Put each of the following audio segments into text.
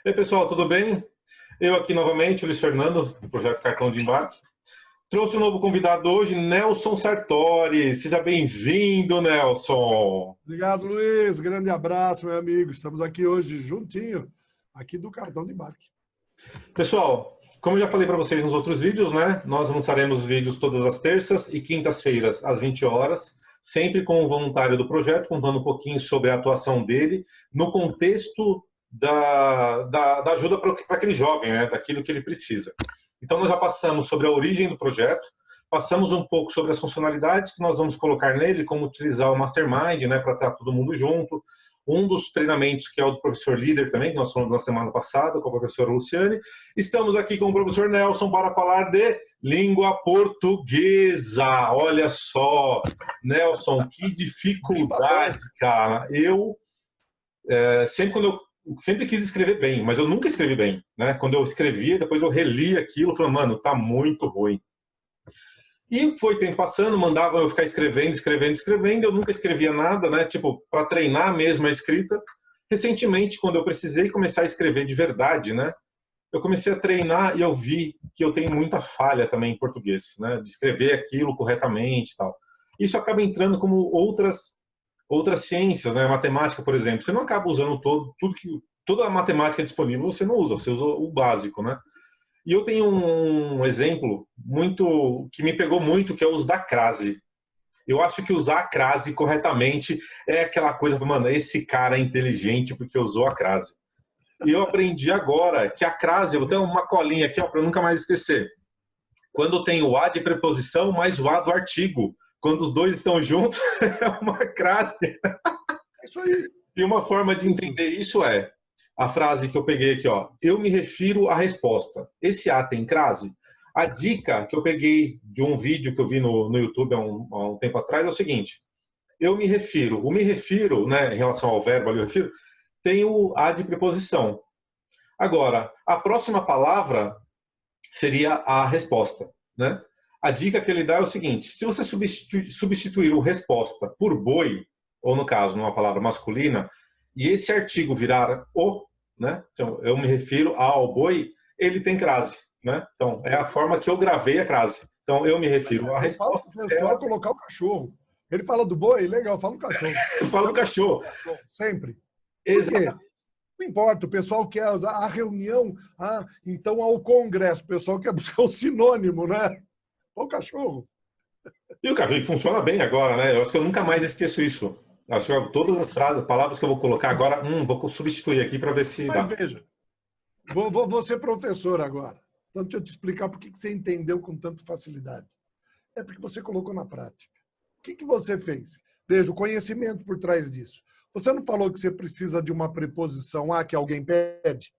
E aí, pessoal, tudo bem? Eu aqui novamente, Luiz Fernando, do Projeto Cartão de Embarque. Trouxe um novo convidado hoje, Nelson Sartori. Seja bem-vindo, Nelson. Obrigado, Luiz. Grande abraço, meu amigo. Estamos aqui hoje juntinho, aqui do Cartão de Embarque. Pessoal, como eu já falei para vocês nos outros vídeos, né? Nós lançaremos vídeos todas as terças e quintas-feiras, às 20 horas, sempre com o voluntário do projeto, contando um pouquinho sobre a atuação dele, no contexto da ajuda para aquele jovem, né? Daquilo que ele precisa. Então, nós já passamos sobre a origem do projeto, passamos um pouco sobre as funcionalidades que nós vamos colocar nele, como utilizar o Mastermind, né, para estar todo mundo junto. Um dos treinamentos, que é o do professor líder também, que nós falamos na semana passada, com a professora Luciane. Estamos aqui com o professor Nelson para falar de língua portuguesa. Olha só, Nelson, que dificuldade, cara. Eu sempre quis escrever bem, mas eu nunca escrevi bem, né? Quando eu escrevia, depois eu relia aquilo, falei, mano, tá muito ruim. E foi tempo passando, mandavam eu ficar escrevendo, eu nunca escrevia nada, né? Tipo, para treinar mesmo a escrita. Recentemente, quando eu precisei começar a escrever de verdade, né? Eu comecei a treinar e eu vi que eu tenho muita falha também em português, né? De escrever aquilo corretamente e tal. Isso acaba entrando como outras ciências, né? Matemática, por exemplo. Você não acaba usando toda a matemática disponível, você não usa, você usa o básico, né? E eu tenho um exemplo que me pegou muito, que é o uso da crase. Eu acho que usar a crase corretamente é aquela coisa, mano, esse cara é inteligente porque usou a crase. E eu aprendi agora que a crase, eu vou ter uma colinha aqui, ó, para nunca mais esquecer. Quando tem o a de preposição mais o a do artigo, quando os dois estão juntos, é uma crase. É isso aí. E uma forma de entender isso é a frase que eu peguei aqui, ó. Eu me refiro à resposta. Esse A tem crase? A dica que eu peguei de um vídeo que eu vi no YouTube há um tempo atrás é o seguinte. Eu me refiro. O me refiro, né, em relação ao verbo ali, eu refiro, tem o A de preposição. Agora, a próxima palavra seria a resposta, né? A dica que ele dá é o seguinte. Se você substituir o resposta por boi, ou no caso, numa palavra masculina, e esse artigo virar o, né? Então, eu me refiro ao boi, ele tem crase, né? Então, é a forma que eu gravei a crase. Então, eu me refiro à resposta. Fala pro pessoal colocar o cachorro. Ele fala do boi, legal, fala o cachorro. Fala o cachorro. Sempre. Exatamente. Não importa, o pessoal quer usar a reunião, então ao congresso, o pessoal quer buscar o sinônimo, né? O cachorro. E o cachorro funciona bem agora, né? Eu acho que eu nunca mais esqueço isso. Acho que todas as palavras que eu vou colocar agora, vou substituir aqui para ver se dá. Mas veja, vou ser professor agora. Então, deixa eu te explicar por que você entendeu com tanta facilidade. É porque você colocou na prática. O que você fez? Veja, o conhecimento por trás disso. Você não falou que você precisa de uma preposição A que alguém pede?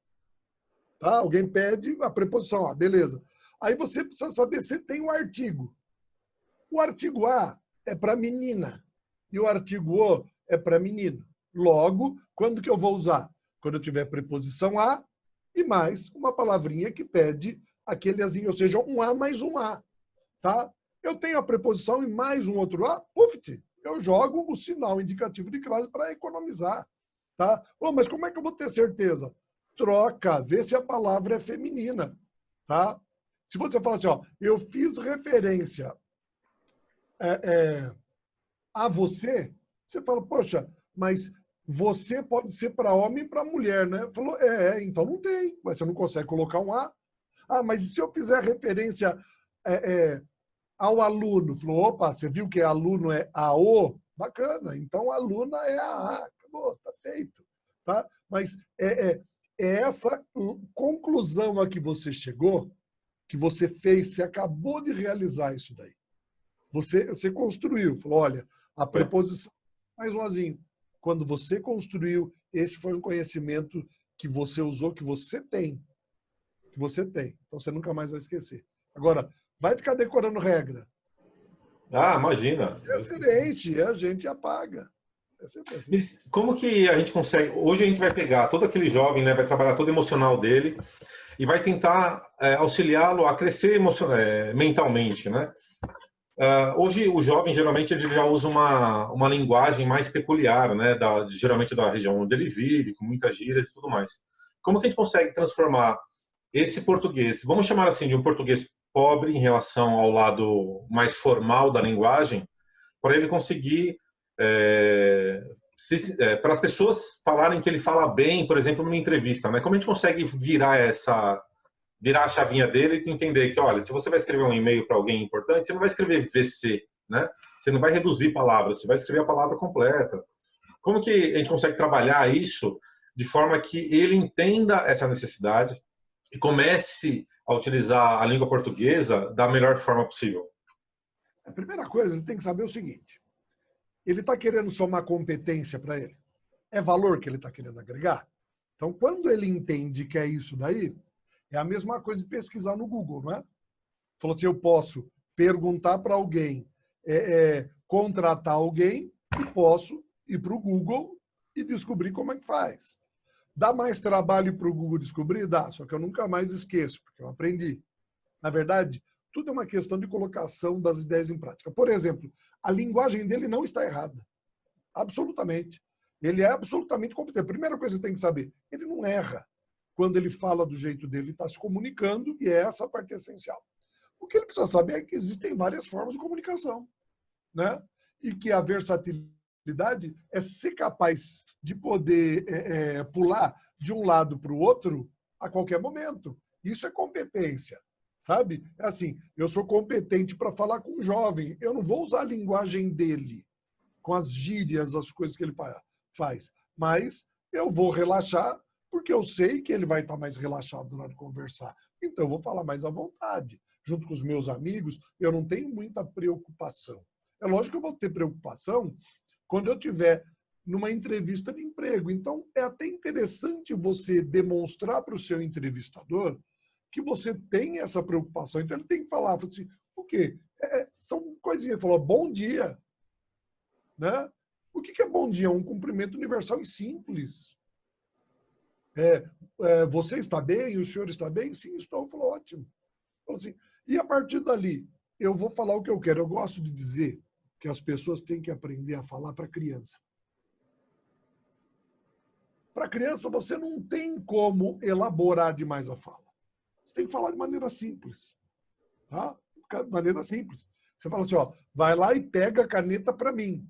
Tá? Alguém pede a preposição A, beleza. Aí você precisa saber se tem o artigo. O artigo A é para menina. E o artigo O é para menino. Logo, quando que eu vou usar? Quando eu tiver preposição A e mais uma palavrinha que pede aquele azinho, ou seja, um A mais um A. Tá? Eu tenho a preposição e mais um outro A, puf, eu jogo o sinal indicativo de crase para economizar. Tá? Mas como é que eu vou ter certeza? Troca, vê se a palavra é feminina. Tá? Se você falar assim, ó, eu fiz referência a você, você fala, poxa, mas você pode ser para homem e para mulher, né? Falou, então não tem, mas você não consegue colocar um A. Mas e se eu fizer referência ao aluno? Falou, opa, você viu que aluno é AO? Bacana, então aluna é a A. Acabou, tá feito. Tá? Mas é essa conclusão a que você chegou, que você fez, você acabou de realizar isso daí. Você construiu, falou, olha, a preposição mais um azinho. Quando você construiu, esse foi um conhecimento que você usou, que você tem. Que você tem. Então você nunca mais vai esquecer. Agora, vai ficar decorando regra. Imagina. Excelente, a gente apaga. É sempre assim. Como que a gente consegue... Hoje a gente vai pegar todo aquele jovem, né, vai trabalhar todo o emocional dele e vai tentar auxiliá-lo a crescer mentalmente, né? Hoje o jovem geralmente ele já usa uma linguagem mais peculiar, né, geralmente da região onde ele vive, com muitas gírias e tudo mais. como que a gente consegue transformar esse português, vamos chamar assim de um português pobre em relação ao lado mais formal da linguagem, para ele conseguir, para as pessoas falarem que ele fala bem, por exemplo, numa entrevista, né? Como a gente consegue virar a chavinha dele e entender que, olha, se você vai escrever um e-mail para alguém importante, você não vai escrever VC, né? Você não vai reduzir palavras, você vai escrever a palavra completa. Como que a gente consegue trabalhar isso de forma que ele entenda essa necessidade e comece a utilizar a língua portuguesa da melhor forma possível? A primeira coisa, ele tem que saber o seguinte: ele está querendo somar competência para ele? É valor que ele está querendo agregar? Então, quando ele entende que é isso daí, é a mesma coisa de pesquisar no Google, não é? Falou assim, eu posso perguntar para alguém, contratar alguém, e posso ir para o Google e descobrir como é que faz. Dá mais trabalho para o Google descobrir? Dá, só que eu nunca mais esqueço, porque eu aprendi. Na verdade, tudo é uma questão de colocação das ideias em prática. Por exemplo, a linguagem dele não está errada. Absolutamente. Ele é absolutamente competente. A primeira coisa que você tem que saber, ele não erra quando ele fala do jeito dele, está se comunicando, e é essa a parte essencial. O que ele precisa saber é que existem várias formas de comunicação, né? E que a versatilidade é ser capaz de poder pular de um lado para o outro a qualquer momento. Isso é competência, sabe? É assim, eu sou competente para falar com um jovem, eu não vou usar a linguagem dele, com as gírias, as coisas que ele faz, mas eu vou relaxar porque eu sei que ele vai estar mais relaxado na hora de conversar. Então, eu vou falar mais à vontade. Junto com os meus amigos, eu não tenho muita preocupação. É lógico que eu vou ter preocupação quando eu estiver numa entrevista de emprego. Então, é até interessante você demonstrar para o seu entrevistador que você tem essa preocupação. Então, ele tem que falar assim, o quê? São coisinhas. Ele falou, bom dia. Né? O que é bom dia? Um cumprimento universal e simples. Você está bem? O senhor está bem? Sim, estou. Falou, ótimo. Falou assim, e a partir dali, eu vou falar o que eu quero. Eu gosto de dizer que as pessoas têm que aprender a falar para criança. Para criança, você não tem como elaborar demais a fala. Você tem que falar de maneira simples. Tá? De maneira simples. Você fala assim, ó, vai lá e pega a caneta para mim.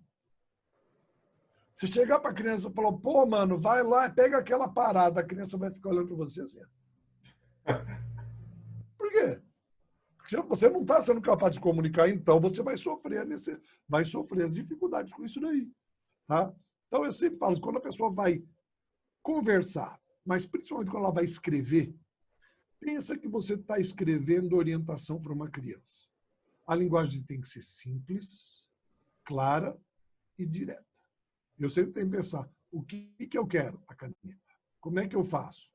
Se chegar para a criança e falar, pô, mano, vai lá e pega aquela parada, a criança vai ficar olhando para você assim. Por quê? Porque você não está sendo capaz de comunicar, então você vai sofrer as dificuldades com isso daí. Tá? Então, eu sempre falo, quando a pessoa vai conversar, mas principalmente quando ela vai escrever, pensa que você está escrevendo orientação para uma criança. A linguagem tem que ser simples, clara e direta. Eu sempre tenho que pensar, o que eu quero? A caneta. Como é que eu faço?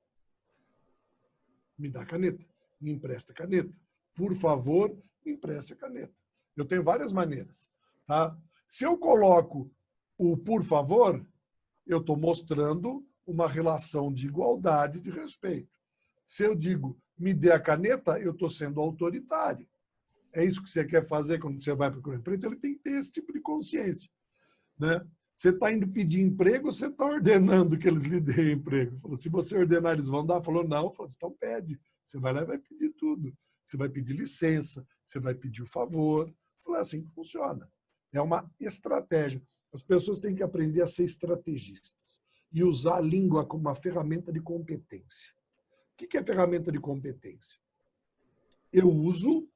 Me dá a caneta. Me empresta a caneta. Por favor, me empreste a caneta. Eu tenho várias maneiras. Tá? Se eu coloco o por favor, eu estou mostrando uma relação de igualdade, de respeito. Se eu digo, me dê a caneta, eu estou sendo autoritário. É isso que você quer fazer quando você vai procurar emprego? Ele tem que ter esse tipo de consciência. Né? Você está indo pedir emprego, você está ordenando que eles lhe deem emprego. Falou, se você ordenar, eles vão dar. Falou, não. Falou, então pede. Você vai lá e vai pedir tudo. Você vai pedir licença, você vai pedir o favor. Falou, é assim que funciona. É uma estratégia. As pessoas têm que aprender a ser estrategistas e usar a língua como uma ferramenta de competência. O que é ferramenta de competência? Eu uso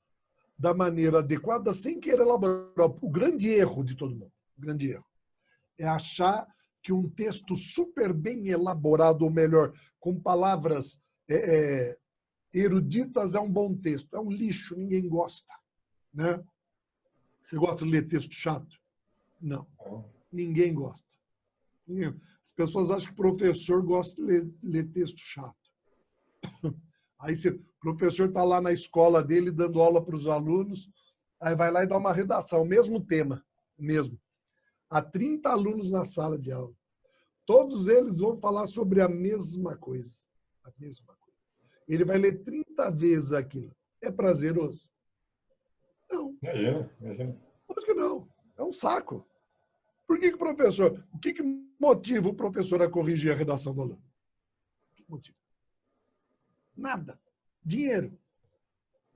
da maneira adequada sem querer elaborar. O grande erro de todo mundo, o grande erro, é achar que um texto super bem elaborado, ou melhor, com palavras eruditas, é um bom texto. É um lixo, ninguém gosta. Né? Você gosta de ler texto chato? Não. Ninguém gosta. As pessoas acham que o professor gosta de ler texto chato. Aí o professor está lá na escola dele, dando aula para os alunos, aí vai lá e dá uma redação, mesmo tema, mesmo. Há 30 alunos na sala de aula. Todos eles vão falar sobre a mesma coisa. A mesma coisa. Ele vai ler 30 vezes aquilo. É prazeroso? Não. Imagina. Acho que não. É um saco. Por que o professor... O que motiva o professor a corrigir a redação do aluno? Que motivo? Nada. Dinheiro.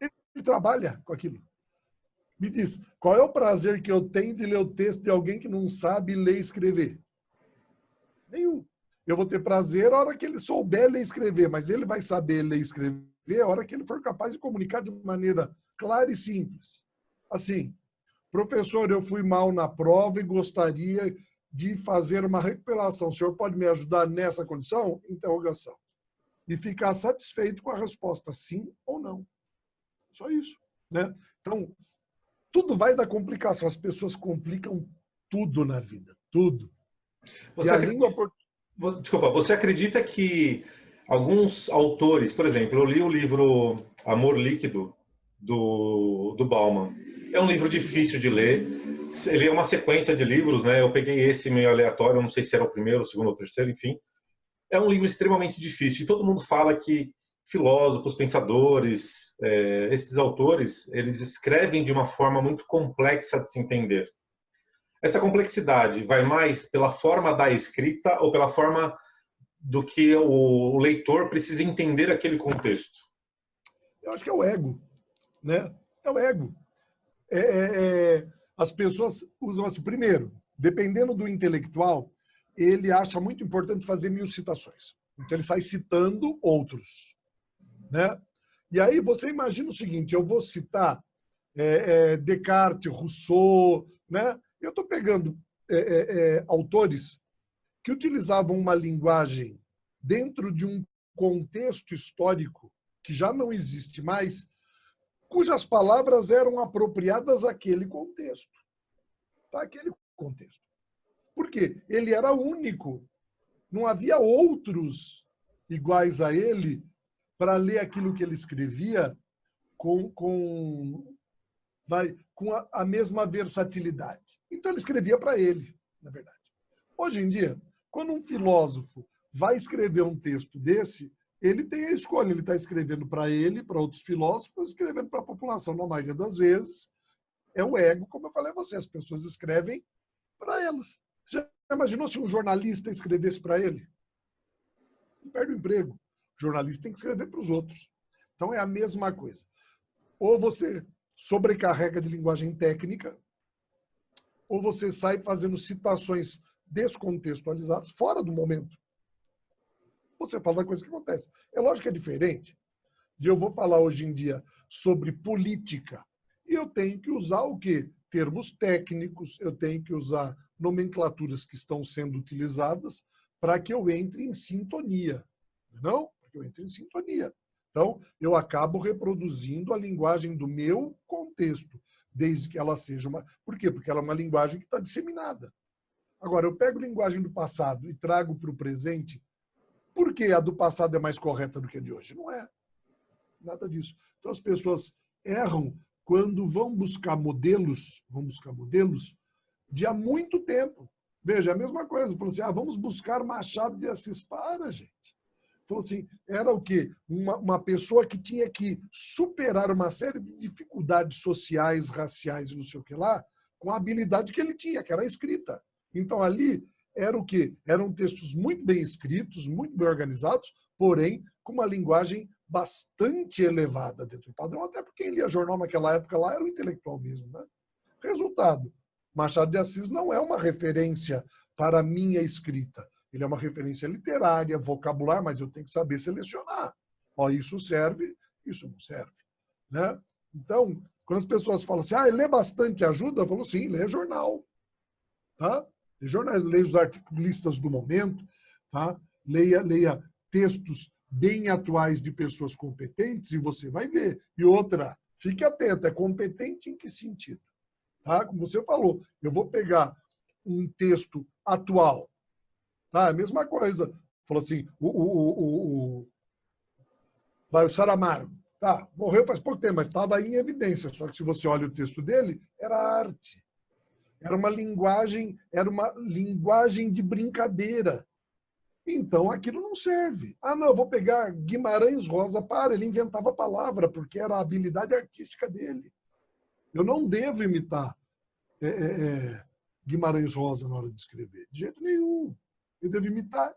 Ele trabalha com aquilo. Me diz, qual é o prazer que eu tenho de ler o texto de alguém que não sabe ler e escrever? Nenhum. Eu vou ter prazer a hora que ele souber ler e escrever, mas ele vai saber ler e escrever a hora que ele for capaz de comunicar de maneira clara e simples. Assim, professor, eu fui mal na prova e gostaria de fazer uma recuperação. O senhor pode me ajudar nessa condição? Interrogação. E ficar satisfeito com a resposta sim ou não. Só isso, né? Então, tudo vai da complicação. As pessoas complicam tudo na vida, tudo. Você acredita, desculpa, você acredita que alguns autores, por exemplo, eu li o livro Amor Líquido, do Bauman. É um livro difícil de ler. Ele é uma sequência de livros, né? Eu peguei esse meio aleatório, não sei se era o primeiro, o segundo ou o terceiro, enfim. É um livro extremamente difícil. E todo mundo fala que filósofos, pensadores, esses autores, eles escrevem de uma forma muito complexa de se entender. Essa complexidade vai mais pela forma da escrita ou pela forma do que o leitor precisa entender aquele contexto? Eu acho que é o ego, né? É o ego. As pessoas usam assim, primeiro, dependendo do intelectual, ele acha muito importante fazer 1000 citações. Então ele sai citando outros, né? E aí você imagina o seguinte, eu vou citar Descartes, Rousseau, né? Eu estou pegando autores que utilizavam uma linguagem dentro de um contexto histórico que já não existe mais, cujas palavras eram apropriadas àquele contexto. Tá? Aquele contexto. Por quê? Ele era único. Não havia outros iguais a ele para ler aquilo que ele escrevia com a mesma versatilidade. Então ele escrevia para ele, na verdade. Hoje em dia, quando um filósofo vai escrever um texto desse, ele tem a escolha, ele está escrevendo para ele, para outros filósofos, escrevendo para a população. Na maioria das vezes, é o ego, como eu falei a você, as pessoas escrevem para elas. Você já imaginou se um jornalista escrevesse para ele? Ele perde o emprego. O jornalista tem que escrever para os outros. Então é a mesma coisa. Ou você sobrecarrega de linguagem técnica, ou você sai fazendo citações descontextualizadas, fora do momento. Você fala da coisa que acontece. É lógico que é diferente de eu vou falar hoje em dia sobre política e eu tenho que usar o quê? Termos técnicos, eu tenho que usar nomenclaturas que estão sendo utilizadas para que eu entre em sintonia. Não? Para que eu entre em sintonia. Então, eu acabo reproduzindo a linguagem do meu contexto, desde que ela seja uma... Por quê? Porque ela é uma linguagem que está disseminada. Agora, eu pego a linguagem do passado e trago para o presente. Por que a do passado é mais correta do que a de hoje? Não é. Nada disso. Então, as pessoas erram quando vão buscar modelos de há muito tempo. Veja, a mesma coisa. Falou assim, vamos buscar Machado de Assis. Para, gente. Falou assim, era o quê? Uma pessoa que tinha que superar uma série de dificuldades sociais, raciais e não sei o que lá, com a habilidade que ele tinha, que era a escrita. Então, ali era o quê? Eram textos muito bem escritos, muito bem organizados, porém com uma linguagem bastante elevada dentro do padrão, até porque quem lia jornal naquela época lá era o intelectual mesmo, né? Resultado, Machado de Assis não é uma referência para a minha escrita. Ele é uma referência literária, vocabular, mas eu tenho que saber selecionar. Ó, isso serve, isso não serve. Né? Então, quando as pessoas falam assim, lê bastante ajuda, eu falo, sim, lê jornal. Tá? Lê jornais, leia os articulistas do momento, tá? leia textos bem atuais de pessoas competentes e você vai ver. E outra, fique atento, é competente em que sentido? Tá? Como você falou, eu vou pegar um texto atual, tá? A mesma coisa. Falou assim, o Saramago, tá? Morreu faz pouco tempo, mas estava em evidência. Só que se você olha o texto dele, era arte. Era uma linguagem de brincadeira. Então, aquilo não serve. Não, eu vou pegar Guimarães Rosa. Ele inventava a palavra, porque era a habilidade artística dele. Eu não devo imitar Guimarães Rosa na hora de escrever. De jeito nenhum. Eu devo imitar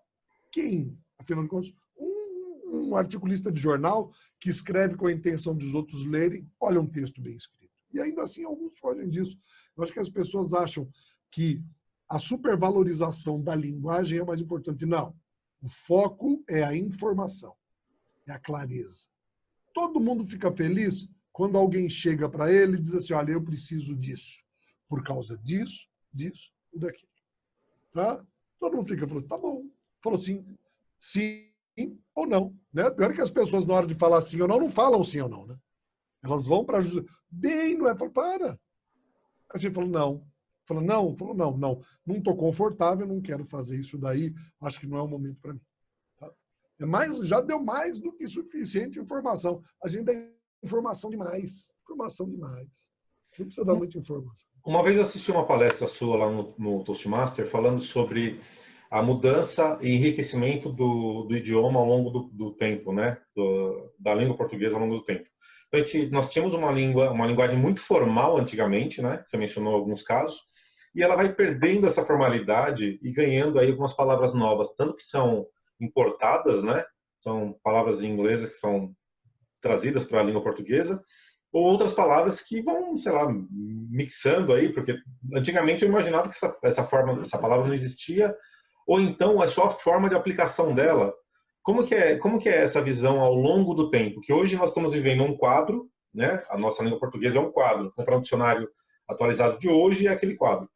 quem? Afinal de contas, um articulista de jornal que escreve com a intenção de os outros lerem, olha um texto bem escrito. E ainda assim, alguns fogem disso. Eu acho que as pessoas acham que a supervalorização da linguagem é o mais importante. Não. O foco é a informação, é a clareza. Todo mundo fica feliz quando alguém chega para ele e diz assim, olha, eu preciso disso, por causa disso, disso e daquilo. Tá? Todo mundo fica falando, tá bom. Falou sim, sim ou não. Né? Pior que as pessoas, na hora de falar sim ou não falam sim ou não. Né? Elas vão para a bem, não é? Fala, para. Aí você falou, não. Falou, não estou confortável, não quero fazer isso daí, acho que não é o momento para mim. Tá? Já deu mais do que suficiente informação. A gente dá informação demais. Informação demais. Não precisa dar muita informação. Uma vez eu assisti uma palestra sua lá no Toastmaster falando sobre a mudança e enriquecimento do idioma ao longo do tempo, né? Da língua portuguesa ao longo do tempo. Então, nós tínhamos uma linguagem muito formal antigamente, né? Você mencionou alguns casos, e ela vai perdendo essa formalidade e ganhando aí algumas palavras novas, tanto que são importadas, né? São palavras em inglês que são trazidas para a língua portuguesa, ou outras palavras que vão, sei lá, mixando aí, porque antigamente eu imaginava que essa palavra não existia, ou então é só a forma de aplicação dela. Como que é essa visão ao longo do tempo? Que hoje nós estamos vivendo um quadro, né? A nossa língua portuguesa é um quadro. Comprar um dicionário atualizado de hoje é aquele quadro.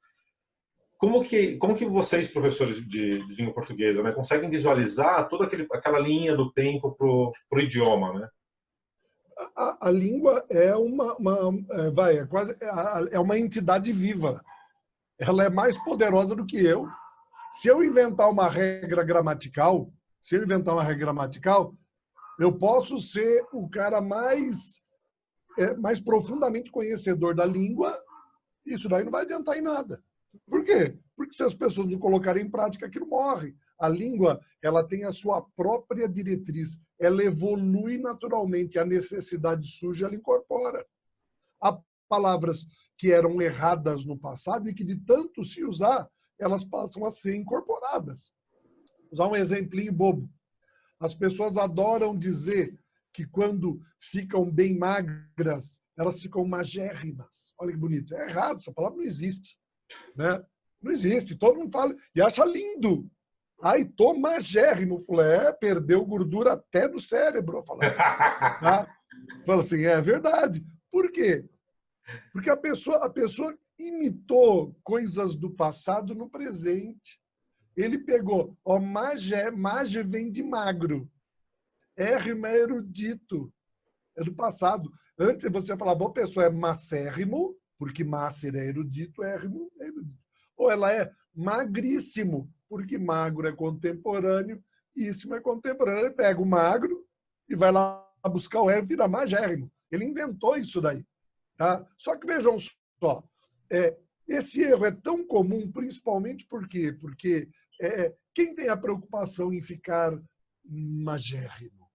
Como que vocês, professores de língua portuguesa, né, conseguem visualizar toda aquela linha do tempo pro idioma, né? A língua é é uma entidade viva. Ela é mais poderosa do que eu. Se eu inventar uma regra gramatical, eu posso ser o cara mais profundamente conhecedor da língua, isso daí não vai adiantar em nada. Por quê? Porque se as pessoas não colocarem em prática, aquilo morre. A língua, ela tem a sua própria diretriz, ela evolui naturalmente, a necessidade surge, ela incorpora. Há palavras que eram erradas no passado e que de tanto se usar, elas passam a ser incorporadas. Vou usar um exemplinho bobo. As pessoas adoram dizer que quando ficam bem magras, elas ficam magérrimas. Olha que bonito. É errado, essa palavra não existe. Né? Não existe. Todo mundo fala e acha lindo. Ai, tô magérrimo. Falei, perdeu gordura até do cérebro. Tá? Fala assim, é verdade. Por quê? Porque a pessoa imitou coisas do passado no presente. Ele pegou, mage vem de magro. Érrimo é erudito. É do passado. Antes você falava, a pessoa é macérrimo, porque mácer é erudito, érrimo é erudito. Ou ela é magríssimo, porque magro é contemporâneo, íssimo é contemporâneo. Ele pega o magro e vai lá buscar o érrimo e vira magérrimo. Ele inventou isso daí. Tá? Só que vejam só, esse erro é tão comum, principalmente por quê? Porque quem tem a preocupação em ficar magérrimo?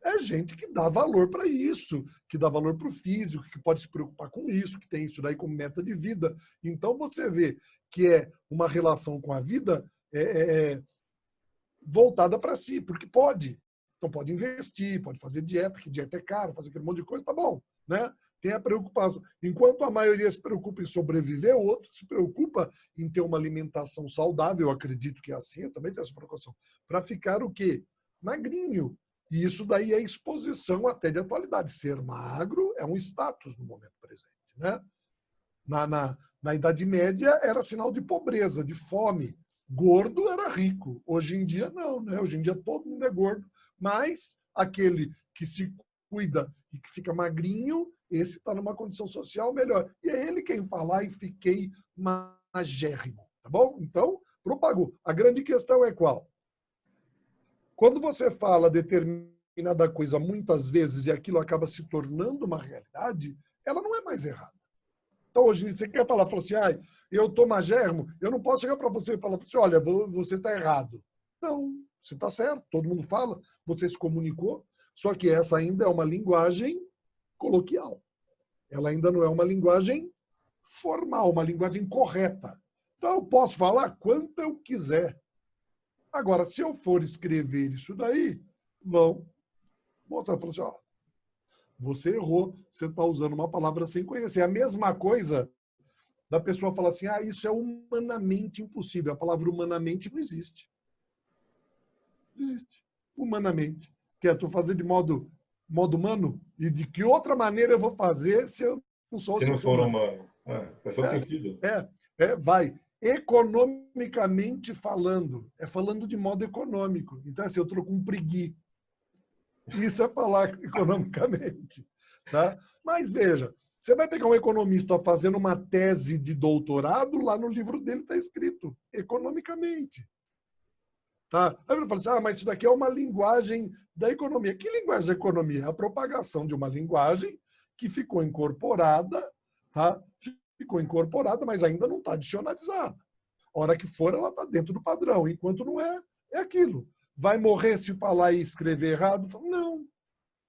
É gente que dá valor para isso, que dá valor para o físico, que pode se preocupar com isso, que tem isso daí como meta de vida. Então você vê que é uma relação com a vida voltada para si, porque pode. Então pode investir, pode fazer dieta, que dieta é caro, fazer aquele monte de coisa, tá bom, né? Tem a preocupação. Enquanto a maioria se preocupa em sobreviver, o outro se preocupa em ter uma alimentação saudável, eu acredito que é assim, eu também tenho essa preocupação, para ficar o quê? Magrinho. E isso daí é exposição até de atualidade. Ser magro é um status no momento presente. Né? Na Idade Média era sinal de pobreza, de fome. Gordo era rico. Hoje em dia não. Né? Hoje em dia todo mundo é gordo. Mas aquele que se cuida e que fica magrinho, esse está numa condição social melhor. E é ele quem fala, e fiquei magérrimo. Tá bom? Então, propagou. A grande questão é qual? Quando você fala determinada coisa muitas vezes e aquilo acaba se tornando uma realidade, ela não é mais errada. Então, hoje, você quer falar assim, eu estou magérrimo, eu não posso chegar para você e falar assim, olha, você está errado. Não, você está certo, todo mundo fala, você se comunicou, só que essa ainda é uma linguagem coloquial. Ela ainda não é uma linguagem formal, uma linguagem correta. Então, eu posso falar quanto eu quiser. Agora, se eu for escrever isso daí, vão mostrar. Falam assim, ó, você errou, você está usando uma palavra sem conhecer. A mesma coisa da pessoa falar assim, ah, isso é humanamente impossível. A palavra humanamente não existe. Não existe. Humanamente. Que é tu fazer de modo humano? E de que outra maneira eu vou fazer se eu não sou Se não ser for humano? humano. Faz todo sentido. Vai. Economicamente falando. É falando de modo econômico. Então, assim, eu estou com preguiça. Isso é falar economicamente. Tá? Mas veja, você vai pegar um economista fazendo uma tese de doutorado, lá no livro dele está escrito economicamente. Tá? Aí ele fala assim, ah, mas isso daqui é uma linguagem da economia. Que linguagem da economia? É a propagação de uma linguagem que ficou incorporada, tá? Ficou incorporada, mas ainda não está dicionarizada. A hora que for, ela está dentro do padrão. Enquanto não é, é aquilo. Vai morrer se falar e escrever errado? Não.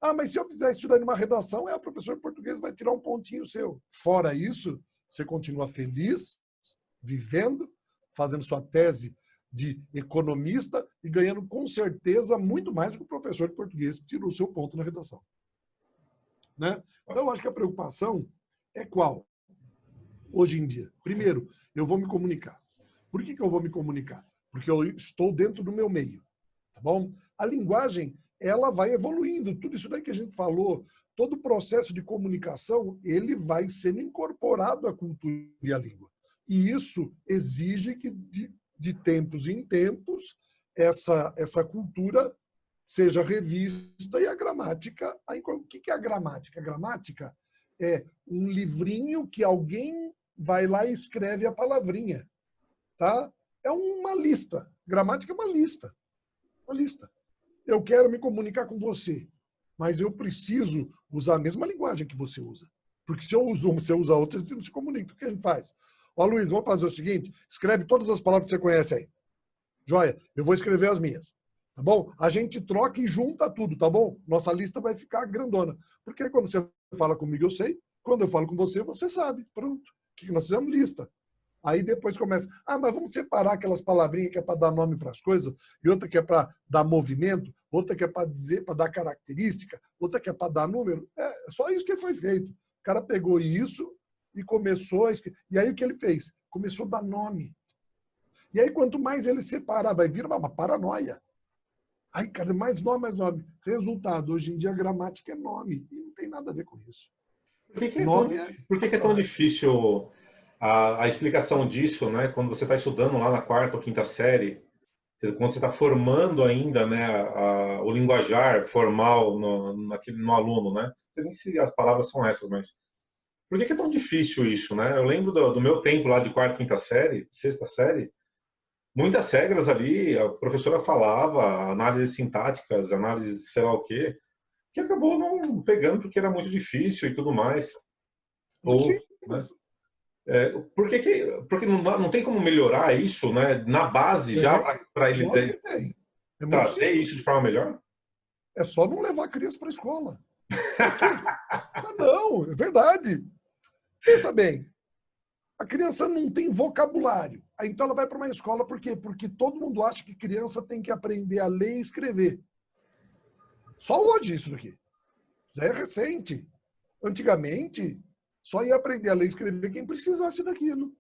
Ah, mas se eu fizer isso daí numa redação, o professor de português vai tirar um pontinho seu. Fora isso, você continua feliz, vivendo, fazendo sua tese de economista e ganhando com certeza muito mais do que o professor de português que tirou o seu ponto na redação. Né? Então, eu acho que a preocupação é qual? Hoje em dia. Primeiro, eu vou me comunicar. Por que eu vou me comunicar? Porque eu estou dentro do meu meio. Tá bom? A linguagem, ela vai evoluindo. Tudo isso daí que a gente falou, todo o processo de comunicação, ele vai sendo incorporado à cultura e à língua. E isso exige que, de tempos em tempos, essa cultura seja revista e a gramática... O que é a gramática? A gramática é um livrinho que alguém vai lá e escreve a palavrinha. Tá? É uma lista. Gramática é uma lista. Uma lista. Eu quero me comunicar com você, mas eu preciso usar a mesma linguagem que você usa. Porque se eu uso uma, você usa outra, a gente não se comunica. O que a gente faz? Ó, Luiz, vamos fazer o seguinte, escreve todas as palavras que você conhece aí. Joia, eu vou escrever as minhas. Tá bom? A gente troca e junta tudo, tá bom? Nossa lista vai ficar grandona. Porque quando você fala comigo, eu sei. Quando eu falo com você, você sabe. Pronto. O que nós fizemos? Lista. Aí depois começa, mas vamos separar aquelas palavrinhas que é para dar nome para as coisas, e outra que é para dar movimento, outra que é para dizer, para dar característica, outra que é para dar número. É só isso que foi feito. O cara pegou isso e começou a escrever. E aí o que ele fez? Começou a dar nome. E aí quanto mais ele separar, vai vir uma paranoia. Aí, cara, mais nome, mais nome. Resultado, hoje em dia a gramática é nome, e não tem nada a ver com isso. Por que é tão difícil a explicação disso, né? Quando você está estudando lá na quarta ou quinta série, quando você está formando ainda, né, o linguajar formal no aluno, né? Não sei nem se as palavras são essas, mas por que é tão difícil isso, né? Eu lembro do meu tempo lá de quarta, quinta série, sexta série, muitas regras ali, a professora falava, análises sintáticas, análises sei lá o quê, que acabou não pegando porque era muito difícil e tudo mais. Ou, né? Porque não tem como melhorar isso, né? Na base já para ele trazer isso de forma melhor? É só não levar a criança para a escola. Mas não, é verdade. Pensa bem, a criança não tem vocabulário. Aí, então ela vai para uma escola por quê? Porque todo mundo acha que criança tem que aprender a ler e escrever. Só hoje isso daqui. Já é recente. Antigamente, só ia aprender a ler e escrever quem precisasse daquilo.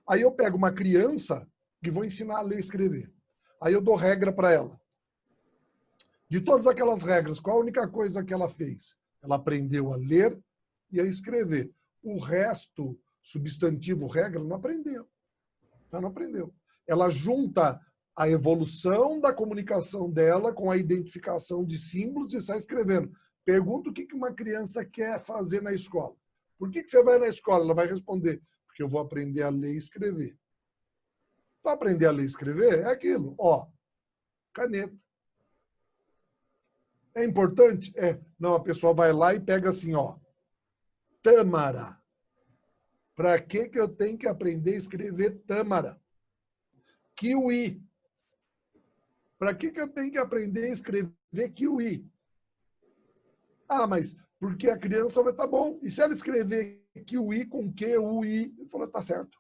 Aí eu pego uma criança e vou ensinar a ler e escrever. Aí eu dou regra para ela. De todas aquelas regras, qual a única coisa que ela fez? Ela aprendeu a ler e a escrever. O resto, substantivo, regra, não aprendeu. Ela não aprendeu. Ela junta a evolução da comunicação dela com a identificação de símbolos e sai escrevendo. Pergunta o que uma criança quer fazer na escola. Por que você vai na escola? Ela vai responder, porque eu vou aprender a ler e escrever. Para aprender a ler e escrever, é aquilo. Ó, caneta. É importante? É. Não, a pessoa vai lá e pega assim, ó. Tâmara. Para que eu tenho que aprender a escrever tâmara? Kiwi. Para que eu tenho que aprender a escrever kiwi? Ah, mas porque a criança vai estar bom. E se ela escrever kiwi com Q-U-I? Ele falou, tá certo.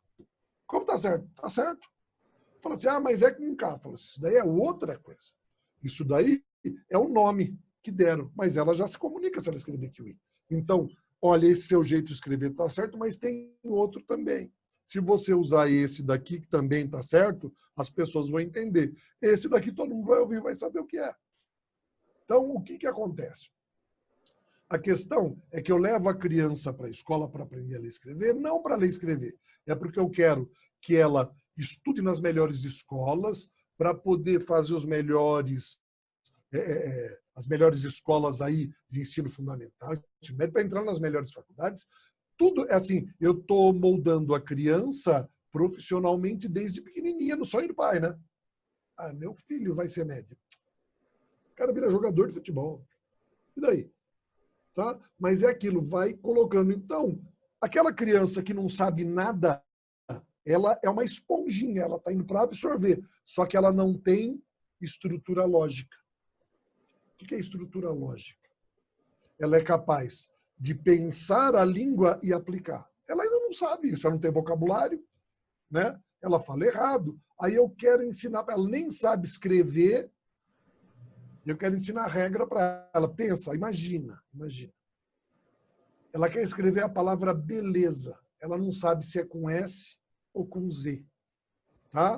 Como tá certo? Tá certo. Fala assim, mas é com K. Fala assim, isso daí é outra coisa. Isso daí é o nome que deram, mas ela já se comunica se ela escrever kiwi. Então, olha, esse seu jeito de escrever está certo, mas tem outro também. Se você usar esse daqui, que também está certo, as pessoas vão entender. Esse daqui todo mundo vai ouvir, vai saber o que é. Então, o que acontece? A questão é que eu levo a criança para a escola para aprender a ler e escrever, não para ler e escrever. É porque eu quero que ela estude nas melhores escolas para poder fazer os melhores as melhores escolas aí de ensino fundamental, para entrar nas melhores faculdades. Tudo é assim, eu estou moldando a criança profissionalmente desde pequenininha, no sonho do pai, né? Ah, meu filho vai ser médico. O cara vira jogador de futebol. E daí? Tá? Mas é aquilo, vai colocando. Então, aquela criança que não sabe nada, ela é uma esponjinha, ela está indo para absorver, só que ela não tem estrutura lógica. O que é estrutura lógica? Ela é capaz de pensar a língua e aplicar. Ela ainda não sabe isso, ela não tem vocabulário, né? Ela fala errado. Aí eu quero ensinar para ela, nem sabe escrever, eu quero ensinar a regra para ela. Pensa, imagina. Ela quer escrever a palavra beleza. Ela não sabe se é com S ou com Z. Tá?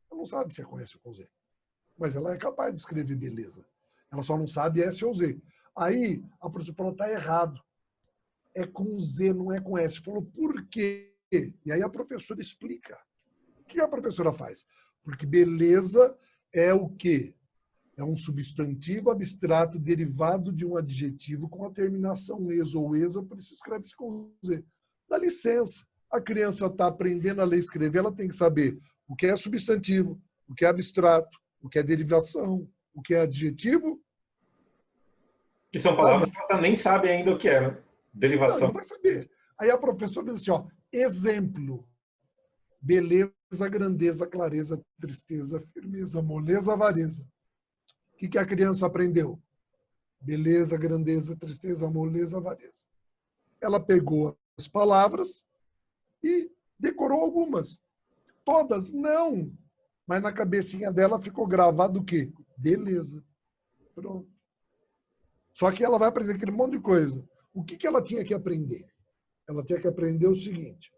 Ela não sabe se é com S ou com Z. Mas ela é capaz de escrever beleza. Ela só não sabe S ou Z. Aí a professora falou, está errado. É com Z, não é com S. Falou, por quê? E aí a professora explica. O que a professora faz? Porque beleza é o quê? É um substantivo abstrato derivado de um adjetivo com a terminação -eso ou -esa, por isso escreve-se com Z. Dá licença. A criança está aprendendo a ler e escrever, ela tem que saber o que é substantivo, o que é abstrato, o que é derivação, o que é adjetivo. Que são palavras que ela nem sabe ainda o que é, né? Derivação. Não vai saber. Aí a professora diz assim, ó, exemplo, beleza, grandeza, clareza, tristeza, firmeza, moleza, avareza. O que a criança aprendeu? Beleza, grandeza, tristeza, moleza, avareza. Ela pegou as palavras e decorou algumas. Todas, não. Mas na cabecinha dela ficou gravado o quê? Beleza. Pronto. Só que ela vai aprender aquele monte de coisa. O que ela tinha que aprender? Ela tinha que aprender o seguinte,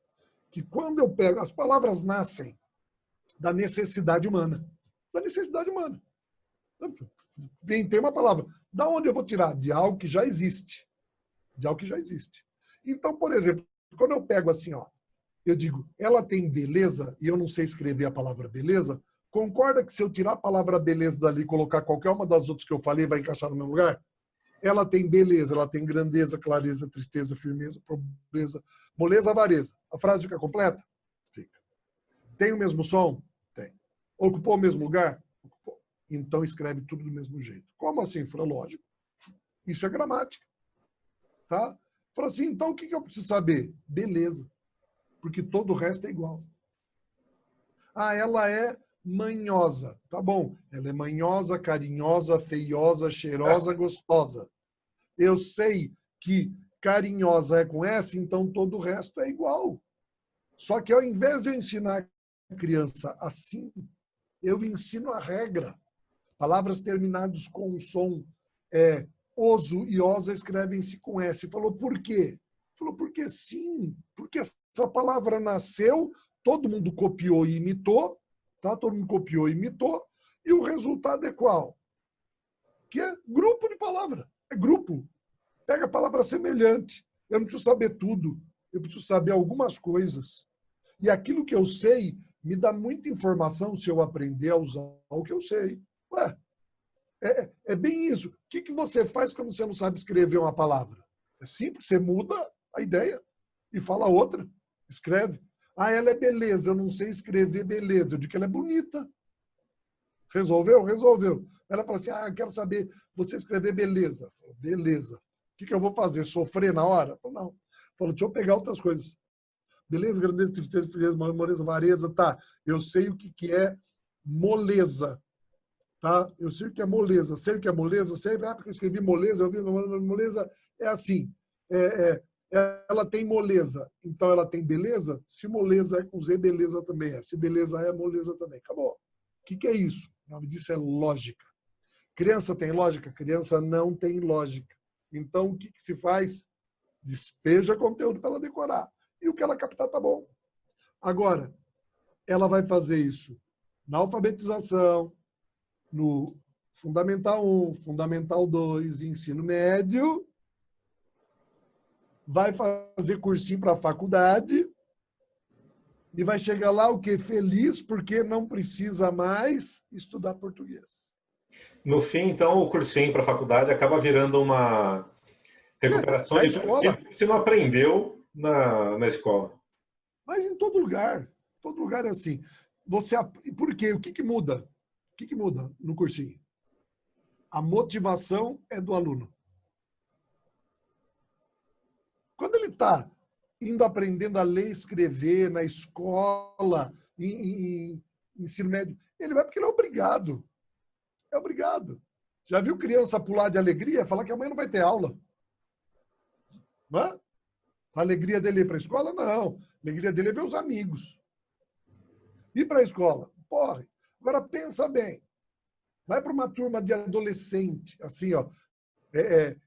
que quando eu pego... As palavras nascem da necessidade humana. Da necessidade humana. Tem uma palavra. Da onde eu vou tirar? De algo que já existe. De algo que já existe. Então, por exemplo, quando eu pego assim, ó, eu digo, ela tem beleza, e eu não sei escrever a palavra beleza, concorda que se eu tirar a palavra beleza dali e colocar qualquer uma das outras que eu falei, vai encaixar no meu lugar? Ela tem beleza, ela tem grandeza, clareza, tristeza, firmeza, pobreza, moleza, avareza. A frase fica completa? Fica. Tem o mesmo som? Tem. Ocupou o mesmo lugar? Ocupou. Então escreve tudo do mesmo jeito. Como assim? Falei, lógico. Isso é gramática. Tá? Falei assim, então o que eu preciso saber? Beleza. Porque todo o resto é igual. Ah, ela é manhosa. Tá bom. Ela é manhosa, carinhosa, feiosa, cheirosa, gostosa. Eu sei que carinhosa é com S, então todo o resto é igual. Só que ao invés de eu ensinar a criança assim, eu ensino a regra. Palavras terminadas com o som oso e osa escrevem-se com S. Falou, por quê? Falou, porque sim. Porque essa palavra nasceu, todo mundo copiou e imitou, tá? Todo mundo copiou e imitou, e o resultado é qual? Que é grupo de palavra. É grupo. Pega a palavra semelhante. Eu não preciso saber tudo. Eu preciso saber algumas coisas. E aquilo que eu sei me dá muita informação se eu aprender a usar o que eu sei. Ué, é bem isso. O que você faz quando você não sabe escrever uma palavra? É simples, você muda a ideia e fala outra. Escreve. Ah, ela é beleza, eu não sei escrever beleza. Eu digo que ela é bonita. Resolveu? Resolveu. Ela fala assim, ah, eu quero saber você escrever beleza. Beleza. O que eu vou fazer? Sofrer na hora? Não. Falou, deixa eu pegar outras coisas. Beleza, grandeza, tristeza, frieza, moleza, avareza, tá. Eu sei o que é moleza. Tá? Eu sei o que é moleza. Sei o que é moleza? Sei, porque eu escrevi moleza, eu vi moleza, é assim. Ela tem moleza, então ela tem beleza? Se moleza é com Z, beleza também é. Se beleza é, moleza também. Acabou. O que é isso? O nome disso é lógica. Criança tem lógica? Criança não tem lógica. Então, o que se faz? Despeja conteúdo para ela decorar. E o que ela captar tá bom. Agora, ela vai fazer isso na alfabetização, no Fundamental 1, Fundamental 2, ensino médio, vai fazer cursinho para a faculdade e vai chegar lá o quê? Feliz porque não precisa mais estudar português. No fim, então, o cursinho para a faculdade acaba virando uma recuperação de tudo que você não aprendeu na escola. Mas em todo lugar é assim. Por quê? O que muda? O que muda no cursinho? A motivação é do aluno. Quando ele está indo aprendendo a ler e escrever na escola, em ensino médio, ele vai porque ele é obrigado. É obrigado. Já viu criança pular de alegria, falar que amanhã não vai ter aula? Não é? A alegria dele ir para a escola? Não. A alegria dele é ver os amigos. Ir para a escola? Porra. Agora pensa bem. Vai para uma turma de adolescente, assim, ó,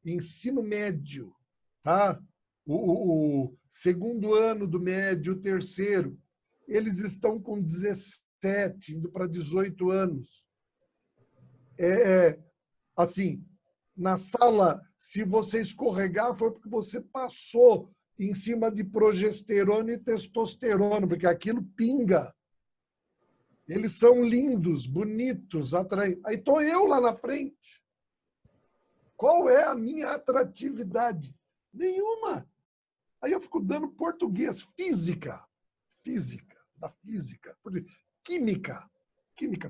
ensino médio, tá? O segundo ano do médio, o terceiro. Eles estão com 17, indo para 18 anos. Assim, na sala, se você escorregar, foi porque você passou em cima de progesterona e testosterona, porque aquilo pinga. Eles são lindos, bonitos, atraentes. Aí estou eu lá na frente. Qual é a minha atratividade? Nenhuma. Aí eu fico dando português, física, da física, química,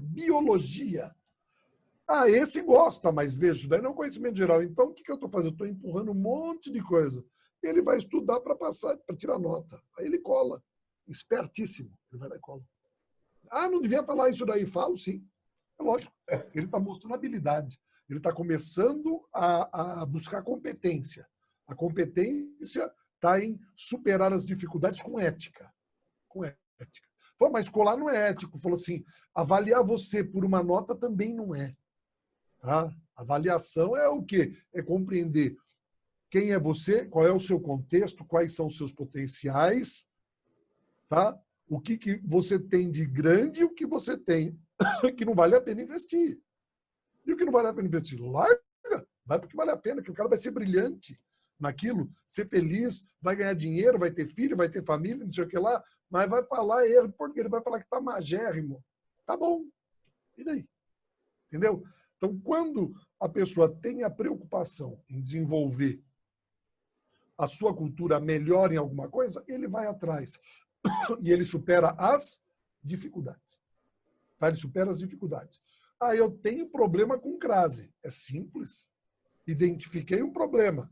biologia. Ah, esse gosta, mas veja, isso daí não é um conhecimento geral. Então, o que eu estou fazendo? Eu estou empurrando um monte de coisa. Ele vai estudar para passar, para tirar nota. Aí ele cola. Espertíssimo. Ele vai lá e cola. Ah, não devia falar isso daí. Falo, sim. É lógico. Ele está mostrando habilidade. Ele está começando a buscar competência. A competência está em superar as dificuldades com ética. Com ética. Pô, mas colar não é ético. Falou assim, avaliar você por uma nota também não é. Tá? Avaliação é o quê? É compreender quem é você, qual é o seu contexto, quais são os seus potenciais, tá? O que você tem de grande e o que você tem que não vale a pena investir. E o que não vale a pena investir? Larga, vai porque vale a pena, que o cara vai ser brilhante naquilo, ser feliz, vai ganhar dinheiro, vai ter filho, vai ter família, não sei o que lá, mas vai falar erro, porque ele vai falar que tá magérrimo. Tá bom. E daí? Entendeu? Então, quando a pessoa tem a preocupação em desenvolver a sua cultura melhor em alguma coisa, ele vai atrás. E ele supera as dificuldades. Tá? Ele supera as dificuldades. Ah, eu tenho problema com crase. É simples. Identifiquei um problema.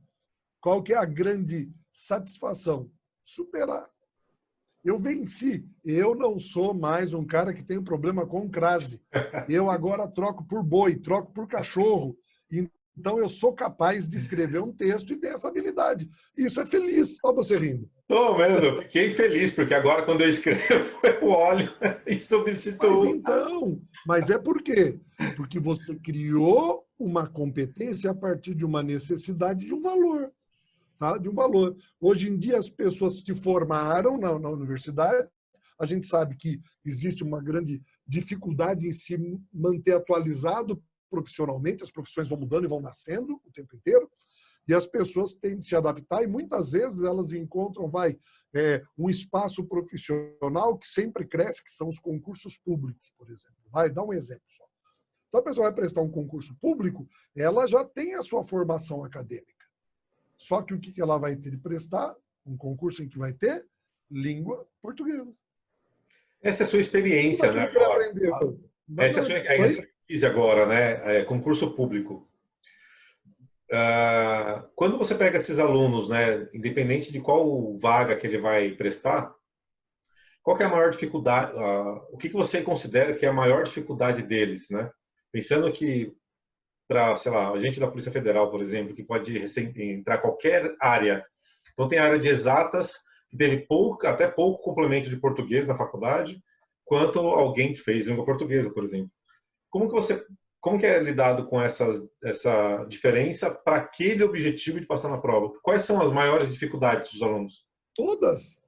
Qual que é a grande satisfação? Superar. Eu venci. Eu não sou mais um cara que tem um problema com crase. Eu agora troco por boi, troco por cachorro. Então eu sou capaz de escrever um texto e ter essa habilidade. Isso é feliz. Olha você rindo. Tô mesmo, eu fiquei feliz, porque agora quando eu escrevo, eu olho e substituo. Mas é por quê? Porque você criou uma competência a partir de uma necessidade de um valor. Tá? De um valor. Hoje em dia as pessoas se formaram na universidade, a gente sabe que existe uma grande dificuldade em se manter atualizado profissionalmente, as profissões vão mudando e vão nascendo o tempo inteiro, e as pessoas têm de se adaptar e muitas vezes elas encontram um espaço profissional que sempre cresce, que são os concursos públicos, por exemplo. Vai dar um exemplo só. Então a pessoa vai prestar um concurso público, ela já tem a sua formação acadêmica. Só que o que ela vai ter de prestar? Um concurso em que vai ter língua portuguesa. Essa é a sua experiência, né? Que Agora. aprendeu. Essa é a sua experiência agora, né? Concurso público. Quando você pega esses alunos, né, independente de qual vaga que ele vai prestar, qual que é a maior dificuldade? O que você considera que é a maior dificuldade deles, né? Pensando que para, sei lá, agente da Polícia Federal, por exemplo, que pode entrar qualquer área. Então, tem a área de exatas, que teve até pouco complemento de português na faculdade, quanto alguém que fez língua portuguesa, por exemplo. como que é lidado com essa diferença para aquele objetivo de passar na prova? Quais são as maiores dificuldades dos alunos? Todas.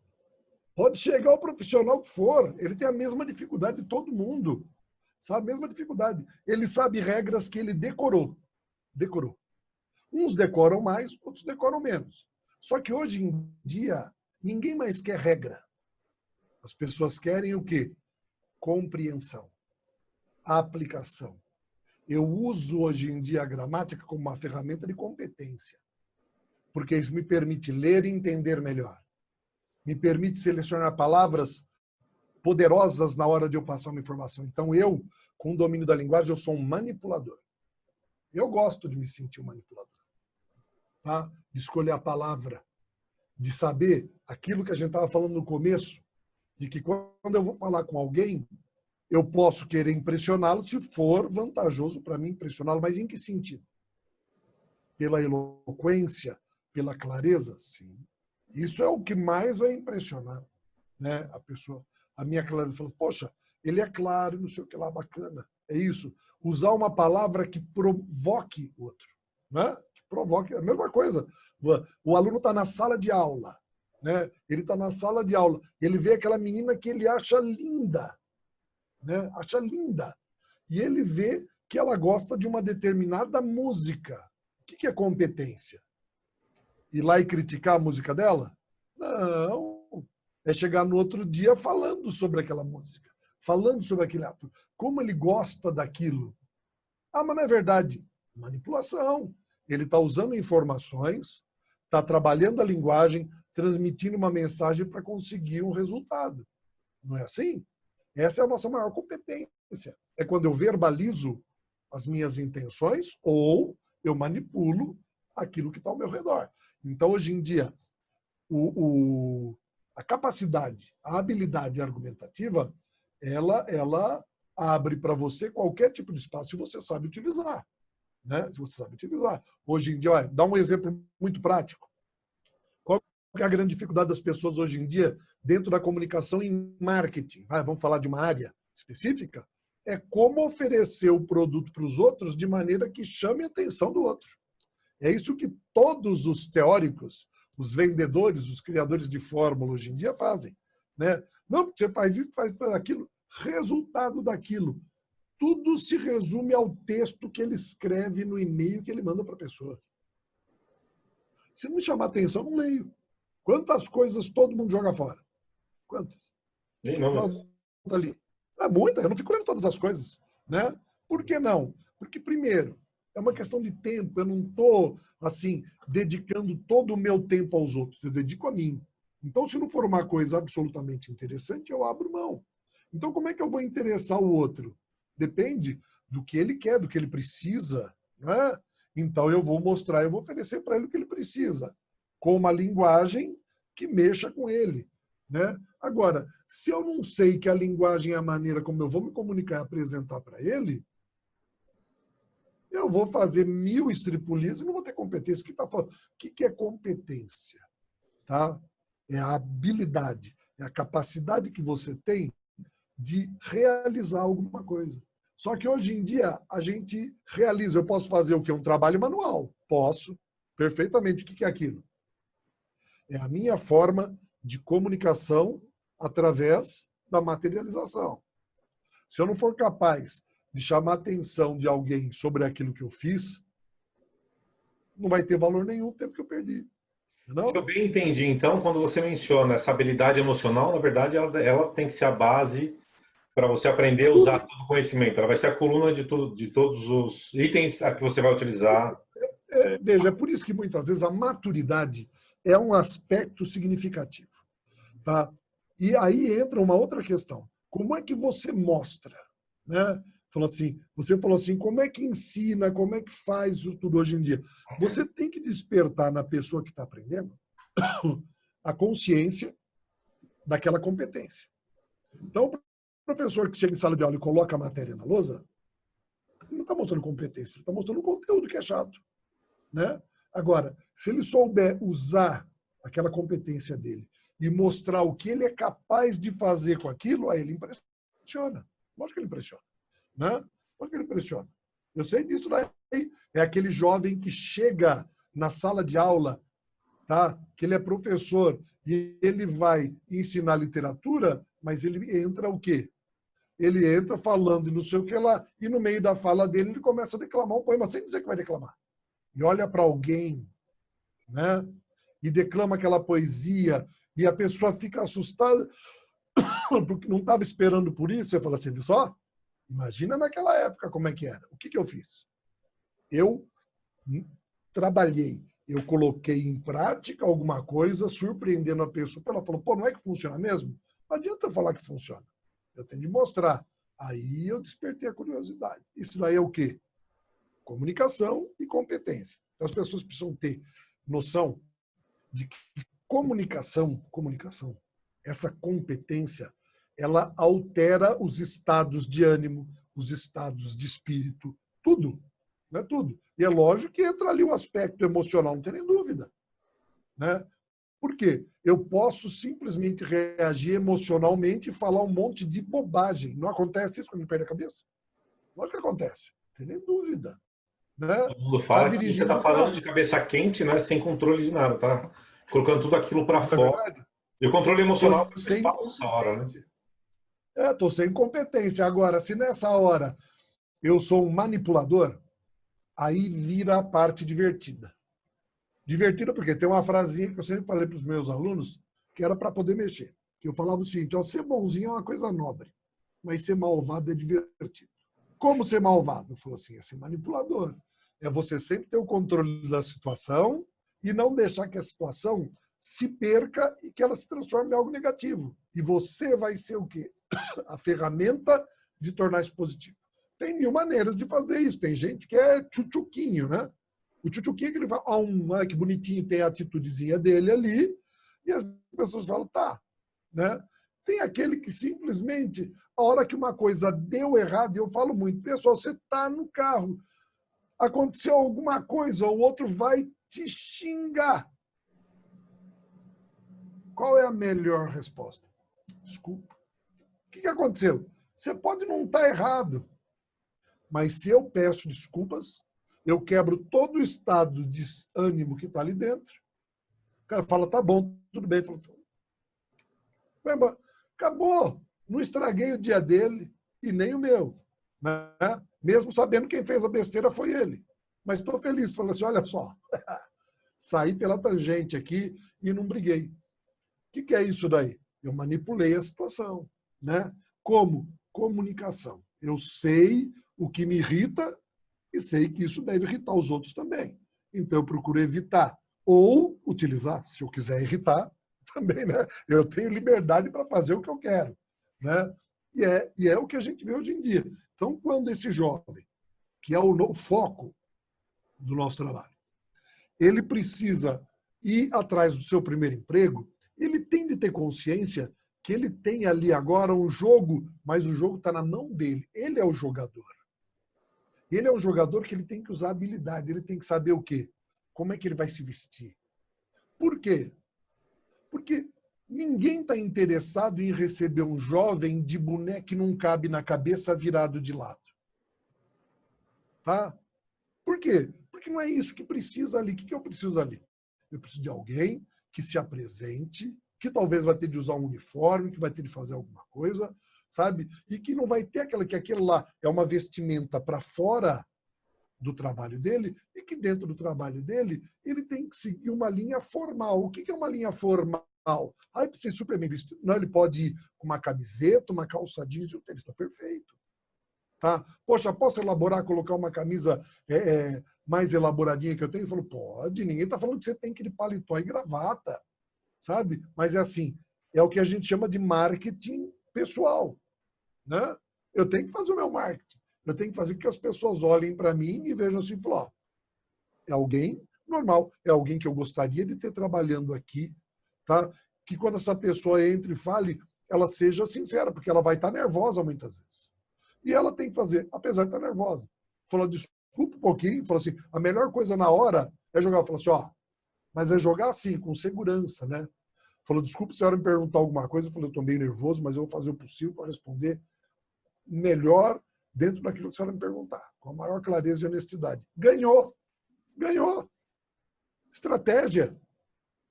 Pode chegar o profissional que for, ele tem a mesma dificuldade de todo mundo. Sabe? A mesma dificuldade. Ele sabe regras que ele decorou. Decorou. Uns decoram mais, outros decoram menos. Só que hoje em dia, ninguém mais quer regra. As pessoas querem o quê? Compreensão. Aplicação. Eu uso hoje em dia a gramática como uma ferramenta de competência. Porque isso me permite ler e entender melhor. Me permite selecionar palavras poderosas na hora de eu passar uma informação. Então, eu, com o domínio da linguagem, eu sou um manipulador. Eu gosto de me sentir um manipulador. Tá? De escolher a palavra, de saber aquilo que a gente estava falando no começo, de que quando eu vou falar com alguém, eu posso querer impressioná-lo se for vantajoso para mim impressioná-lo, mas em que sentido? Pela eloquência, pela clareza? Sim. Isso é o que mais vai impressionar, né, a pessoa. A minha clareza falou, poxa, ele é claro, não sei o que lá, bacana. É isso. Usar uma palavra que provoque o outro. Né? Que provoque. A mesma coisa. O aluno está na sala de aula. Né? Ele está na sala de aula. Ele vê aquela menina que ele acha linda. Né? Acha linda. E ele vê que ela gosta de uma determinada música. O que é competência? Ir lá e criticar a música dela? Não. É chegar no outro dia falando sobre aquela música, falando sobre aquele ato. Como ele gosta daquilo. Ah, mas não é verdade. Manipulação. Ele está usando informações, está trabalhando a linguagem, transmitindo uma mensagem para conseguir um resultado. Não é assim? Essa é a nossa maior competência. É quando eu verbalizo as minhas intenções ou eu manipulo aquilo que está ao meu redor. Então, hoje em dia, a capacidade, a habilidade argumentativa, ela abre para você qualquer tipo de espaço se você sabe utilizar. Né? Se você sabe utilizar. Hoje em dia, olha, dá um exemplo muito prático. Qual é a grande dificuldade das pessoas hoje em dia dentro da comunicação e marketing? Vamos falar de uma área específica? É como oferecer o produto para os outros de maneira que chame a atenção do outro. É isso que todos os teóricos, os vendedores, os criadores de fórmula hoje em dia fazem. Né? Não, porque você faz isso, faz aquilo. Resultado daquilo. Tudo se resume ao texto que ele escreve no e-mail que ele manda para a pessoa. Se não me chamar atenção, não leio. Quantas coisas todo mundo joga fora? Quantas? Inúmeras. Ali. É muita, eu não fico lendo todas as coisas. Né? Por que não? Porque, primeiro, é uma questão de tempo. Eu não estou, assim, dedicando todo o meu tempo aos outros. Eu dedico a mim. Então, se não for uma coisa absolutamente interessante, eu abro mão. Então, como é que eu vou interessar o outro? Depende do que ele quer, do que ele precisa. Né? Então, eu vou mostrar, eu vou oferecer para ele o que ele precisa, com uma linguagem que mexa com ele. Né? Agora, se eu não sei que a linguagem é a maneira como eu vou me comunicar e apresentar para ele, eu vou fazer 1000 estripulias e não vou ter competência. O que está falando? O que é competência? Tá? É a habilidade, é a capacidade que você tem de realizar alguma coisa. Só que hoje em dia a gente realiza. Eu posso fazer o que? Um trabalho manual. Posso, perfeitamente. O que é aquilo? É a minha forma de comunicação através da materialização. Se eu não for capaz de chamar a atenção de alguém sobre aquilo que eu fiz, não vai ter valor nenhum o tempo que eu perdi. Não? Se eu bem entendi, então, quando você menciona essa habilidade emocional, na verdade, ela tem que ser a base para você aprender a usar todo o conhecimento. Ela vai ser a coluna de todos os itens a que você vai utilizar. Veja, é por isso que muitas vezes a maturidade é um aspecto significativo. Tá? E aí entra uma outra questão. Como é que você mostra? Né? Você falou assim, como é que ensina, como é que faz isso tudo hoje em dia? Você tem que despertar na pessoa que está aprendendo a consciência daquela competência. Então, o professor que chega em sala de aula e coloca a matéria na lousa, ele não está mostrando competência, ele está mostrando um conteúdo que é chato. Né? Agora, se ele souber usar aquela competência dele e mostrar o que ele é capaz de fazer com aquilo, aí ele impressiona. Lógico que ele impressiona. Né? Lógico que ele impressiona. Eu sei disso daí. É aquele jovem que chega na sala de aula, tá? Que ele é professor e ele vai ensinar literatura, mas ele entra o quê? Ele entra falando e não sei o que lá, e no meio da fala dele ele começa a declamar um poema, sem dizer que vai declamar. E olha para alguém, né? E declama aquela poesia, e a pessoa fica assustada, porque não estava esperando por isso. Você fala assim, viu só? Imagina naquela época como é que era. O que eu fiz? Eu trabalhei, eu coloquei em prática alguma coisa, surpreendendo a pessoa. Ela falou, pô, não é que funciona mesmo? Não adianta eu falar que funciona. Eu tenho de mostrar. Aí eu despertei a curiosidade. Isso daí é o quê? Comunicação e competência. Então, as pessoas precisam ter noção de que comunicação, essa competência, ela altera os estados de ânimo, os estados de espírito, tudo. Não é tudo. E é lógico que entra ali o aspecto emocional, não tem nem dúvida. Né? Por quê? Eu posso simplesmente reagir emocionalmente e falar um monte de bobagem. Não acontece isso quando me perde a cabeça? Lógico que acontece. Não tem nem dúvida. Né? Todo mundo Tá fala que você dirigindo está um falando carro. de cabeça quente, né? Sem controle de nada, tá? Colocando tudo aquilo para Não é fora. verdade? E o controle Estou emocional é o sem espaço essa hora, né? competência. Estou sem competência. Agora, se nessa hora eu sou um manipulador, aí vira a parte divertida. Divertida porque tem uma frasinha que eu sempre falei para os meus alunos, que era para poder mexer. Que eu falava o seguinte, ó, ser bonzinho é uma coisa nobre, mas ser malvado é divertido. Como ser malvado? Eu falo assim, é ser manipulador. É você sempre ter o controle da situação e não deixar que a situação se perca e que ela se transforme em algo negativo. E você vai ser o quê? A ferramenta de tornar isso positivo. Tem mil maneiras de fazer isso. Tem gente que é tchutchuquinho, né? O tchutchuquinho que ele fala, que bonitinho, tem a atitudezinha dele ali, e as pessoas falam, tá. Né? Tem aquele que simplesmente, a hora que uma coisa deu errado, e eu falo muito, pessoal, você está no carro, aconteceu alguma coisa, o outro vai te xingar. Qual é a melhor resposta? Desculpa. O que aconteceu? Você pode não estar errado, mas se eu peço desculpas, eu quebro todo o estado de ânimo que está ali dentro. O cara fala, tá bom, tudo bem. Vai embora. Acabou. Não estraguei o dia dele e nem o meu. Né? Mesmo sabendo quem fez a besteira foi ele. Mas estou feliz. Falei assim, olha só, saí pela tangente aqui e não briguei. O que é isso daí? Eu manipulei a situação. Né? Como? Comunicação. Eu sei o que me irrita e sei que isso deve irritar os outros também. Então, eu procuro evitar. Ou utilizar, se eu quiser irritar, também, né? Eu tenho liberdade para fazer o que eu quero. Né? E é o que a gente vê hoje em dia. Então, quando esse jovem, que é o foco do nosso trabalho, ele precisa ir atrás do seu primeiro emprego, ele tem de ter consciência que ele tem ali agora um jogo, mas o jogo está na mão dele. Ele é o jogador. Ele é um jogador que ele tem que usar habilidade, ele tem que saber o quê? Como é que ele vai se vestir. Por quê? Porque ninguém está interessado em receber um jovem de boné que não cabe na cabeça virado de lado. Tá? Por quê? Porque não é isso que precisa ali. O que eu preciso ali? Eu preciso de alguém que se apresente, que talvez vai ter de usar um uniforme, que vai ter de fazer alguma coisa, sabe? E que não vai ter aquilo lá é uma vestimenta para fora do trabalho dele e que dentro do trabalho dele ele tem que seguir uma linha formal. O que é uma linha formal? Aí precisa ser super bem vestido. Não, ele pode ir com uma camiseta, uma calça jeans e um tênis, está perfeito. Tá? Poxa, posso elaborar, colocar uma camisa mais elaboradinha que eu tenho? Ele falou, pode, ninguém está falando que você tem que ir de paletó e gravata, sabe? Mas é assim, é o que a gente chama de marketing pessoal. Né? Eu tenho que fazer o meu marketing. Eu tenho que fazer que as pessoas olhem para mim e vejam assim, falar, é alguém normal, é alguém que eu gostaria de ter trabalhando aqui, tá? Que quando essa pessoa entre e fale, ela seja sincera, porque ela vai estar nervosa muitas vezes. E ela tem que fazer, apesar de estar nervosa. Fala, desculpa um pouquinho, fala assim, a melhor coisa na hora é jogar. Fala assim, ó, mas é jogar assim, com segurança, né? Falou, desculpa se a senhora me perguntar alguma coisa. Eu falei, eu estou meio nervoso, mas eu vou fazer o possível para responder melhor dentro daquilo que a senhora me perguntar, com a maior clareza e honestidade. Ganhou. Ganhou. Estratégia.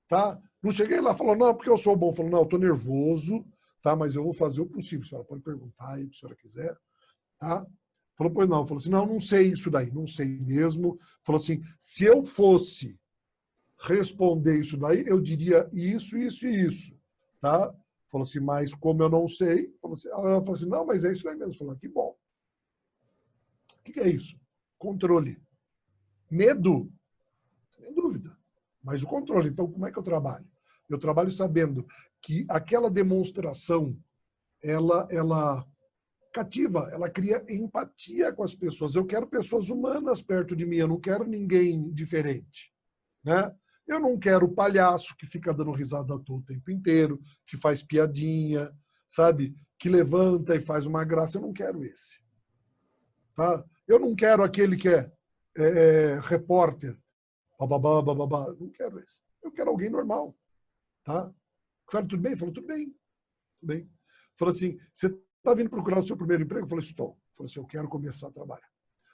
Tá? Não cheguei lá e falou, não, porque eu sou bom. Falou, não, eu estou nervoso, tá? Mas eu vou fazer o possível. A senhora pode perguntar aí o que a senhora quiser. Tá? Falou, pois não. Falou assim, não, não sei isso daí, não sei mesmo. Falou assim, se eu fosse responder isso daí, eu diria isso, isso e isso. Tá? Falou assim, mas como eu não sei, ela falou assim, não, mas é isso daí mesmo. Falou, que bom. O que é isso? Controle. Medo? Sem dúvida. Mas o controle. Então, como é que eu trabalho? Eu trabalho sabendo que aquela demonstração, ela cativa, ela cria empatia com as pessoas. Eu quero pessoas humanas perto de mim, eu não quero ninguém diferente. Né? Eu não quero o palhaço que fica dando risada à toa o tempo inteiro, que faz piadinha, sabe? Que levanta e faz uma graça. Eu não quero esse. Tá? Eu não quero aquele que é repórter, bababá, bababá. Não quero esse. Eu quero alguém normal. Tá? Falei, tudo bem? Falou, tudo bem. Tudo bem. Falou assim, você está vindo procurar o seu primeiro emprego? Eu falei, estou. Falou assim, eu quero começar a trabalhar.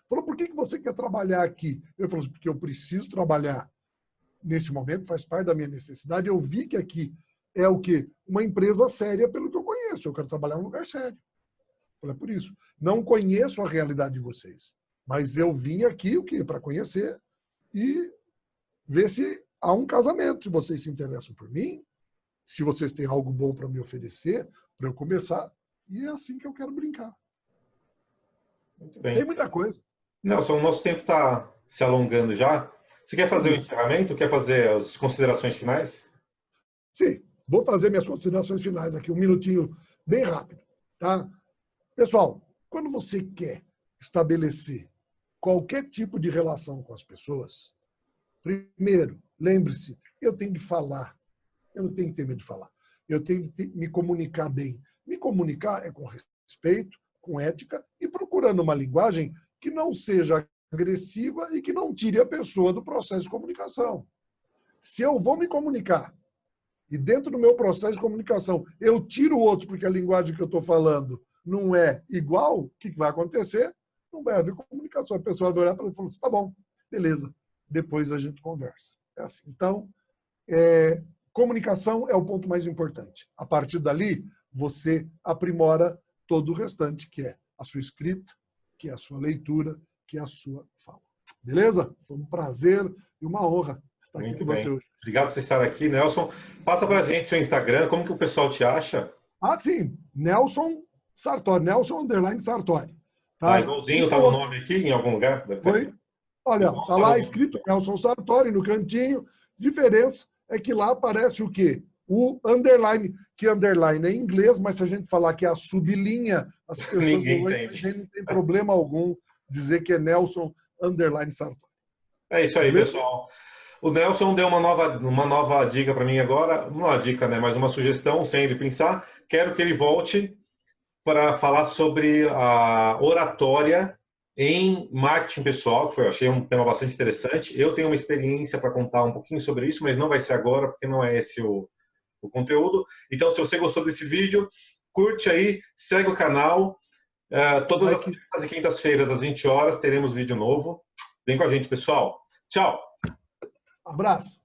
Falou, por que você quer trabalhar aqui? Eu falei, porque eu preciso trabalhar nesse momento, faz parte da minha necessidade. Eu vi que aqui é o quê? Uma empresa séria pelo que eu conheço. Eu quero trabalhar num lugar sério. Falei, por isso. Não conheço a realidade de vocês, mas eu vim aqui o quê? Para conhecer e ver se há um casamento. Se vocês se interessam por mim, se vocês têm algo bom para me oferecer, para eu começar. E é assim que eu quero brincar. Muito bem. Sem muita coisa. Nelson, o nosso tempo está se alongando já. Você quer fazer o encerramento? Quer fazer as considerações finais? Sim, vou fazer minhas considerações finais aqui, um minutinho bem rápido. Tá? Pessoal, quando você quer estabelecer qualquer tipo de relação com as pessoas, primeiro, lembre-se, eu tenho de falar. Eu não tenho que ter medo de falar. Eu tenho que me comunicar bem. Me comunicar é com respeito, com ética e procurando uma linguagem que não seja agressiva e que não tire a pessoa do processo de comunicação. Se eu vou me comunicar e dentro do meu processo de comunicação eu tiro o outro porque a linguagem que eu estou falando não é igual, o que vai acontecer? Não vai haver comunicação. A pessoa vai olhar para ele e falar assim, tá bom, beleza, depois a gente conversa. É assim. Então, comunicação é o ponto mais importante. A partir dali, você aprimora todo o restante, que é a sua escrita, que é a sua leitura, que é a sua fala. Beleza? Foi um prazer e uma honra estar aqui com você hoje. Obrigado por você estar aqui, Nelson. Passa para a gente seu Instagram, como que o pessoal te acha? Ah, sim. Nelson Sartori, Nelson_Sartori. Tá igualzinho, tá no nome aqui, em algum lugar? Oi? Olha, tá lá escrito Nelson Sartori no cantinho. Diferença é que lá aparece o quê? O underline, que underline é em inglês, mas se a gente falar que é a sublinha, as pessoas Ninguém não tem problema algum dizer que é Nelson Sartori. É isso aí, beleza? Pessoal. O Nelson deu uma nova dica para mim agora, não uma dica, né, mas uma sugestão, sem ele pensar. Quero que ele volte para falar sobre a oratória em marketing pessoal, que eu achei um tema bastante interessante. Eu tenho uma experiência para contar um pouquinho sobre isso, mas não vai ser agora, porque não é esse o conteúdo. Então, se você gostou desse vídeo, curte aí, segue o canal. Todas as terças e quintas-feiras, às 20 horas, teremos vídeo novo. Vem com a gente, pessoal. Tchau! Abraço!